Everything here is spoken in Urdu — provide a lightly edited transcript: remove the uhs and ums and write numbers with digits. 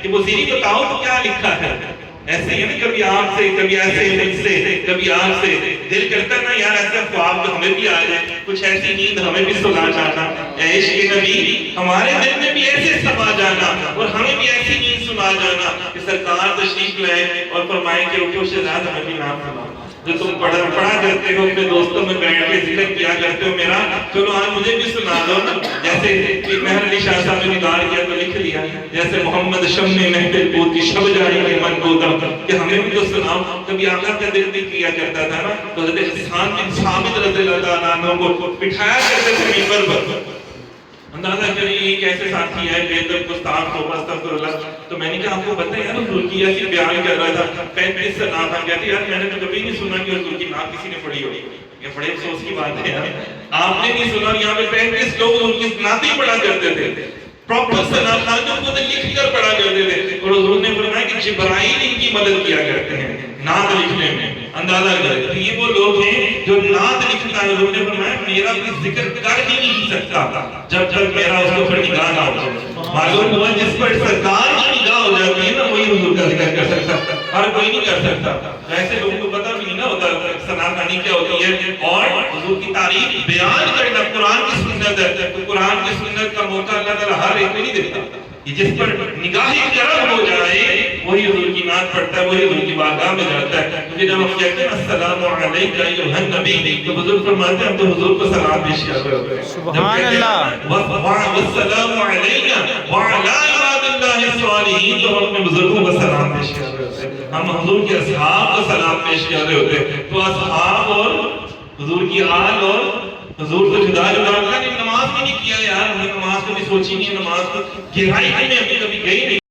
کہ وہ زیری بتاؤ تو کیا لکھا ہے. ایسے ہی نا کبھی آپ سے کبھی ایسے مجھ سے کبھی آپ سے دل کرتا نا یار ایسا خواب تو ہمیں بھی آ جائے, کچھ ایسی نیند ہمیں بھی سلا جانا. عشق نبی ہمارے دل میں بھی ایسے سما جانا اور ہمیں بھی ایسی نیند سنا جانا کہ سرکار تشریف لائے اور فرمائے کہ اٹھو شہزاد ہمیں بھی نام سنا. جو تم پڑھا کرتے ہو اپنے دوستوں میں بیٹھ کے ذکر کیا کرتے ہو میرا, چلو آج مجھے بھی سنا دو نا. جیسے مہر علی شاہ صاحب نے نگار کیا تو لکھ دیا جیسے محمد شم محفل پوتی شب جاری کے من کو دم, کہ ہمیں بھی تو سناؤ. کبھی آقا کا دل بھی کیا کرتا تھا نا تو حضرت حسان بن ثابت رضی اللہ عنہ کو بٹھایا کرتے تھے منبر پر. اندازہ کریے یہ کیسے ساتھی ہے بے ادب گستاخ توبہ استغفر اللہ. تو میں نے کہا آپ کو پتہ ہے نا حضور کی ایسی بیان کر رہا تھا 35 سے نعت آ کہتے یار میں نے تو کبھی نہیں سنا کہ حضور کی نعت کسی نے پڑھی ہوئی. یہ بڑے افسوس کی بات ہے یار, آپ نے نہیں سنا. یہاں پہ 35 لوگ حضور کی نعت ہی پڑھا کرتے تھے, پراپر سنات خانوں کو لکھ کر پڑھا کرتے تھے. اور حضور نے فرمایا کہ جبرائیل ان کی مدد کیا کرتے ہیں نعت لکھنے میں. اندازہ کریں تو یہ وہ لوگ ہیں جو نعت لکھتا ہے. حضور نے فرمایا میرا کوئی ذکر کر ہی نہیں سکتا جب تک میرا اس کے اوپر نگاہ نہ ہو جائے. معلوم ہوا جس پر سرکار کی نگاہ ہو جاتی ہے نا وہی حضور کا ذکر کر سکتا, ہر کوئی نہیں کر سکتا. ایسے لوگوں کو پتہ بھی نہیں نہ ہوتا ثنا خوانی کیا ہوتی ہے. اور حضور کی تعریف بیان کرنا قرآن کی سنت ہے. تو قرآن کی سنت کا موقع اللہ تعالیٰ ہر ایک کو نہیں دیتا. جس پر نگاہ کرم ہو جائے وہی حضور کی نعت پڑھتا ہے, وہی حضور کی بارگاہ میں جاتا ہے. کیونکہ جب ہم کہتے ہیں السلام علیک ایھا النبی تو بزرگ فرماتے ہیں ہم تو حضور کو سلام پیش کر رہے ہوتے ہیں. سبحان اللہ. والسلام علینا وعلی عباد اللہ الصالحین تو ہم اپنے بزرگوں کو سلام پیش کر رہے ہوتے ہیں. ہم حضور کے اصحاب کو سلام پیش کر رہے ہوتے ہیں. تو اصحاب اور حضور کی آل اور حضور کو جدا اللہ نے نماز میں نہیں کیا یار. ہم نے نماز کو بھی سوچی نہیں, نماز کو گہرائی میں ہمیں کبھی گئی نہیں.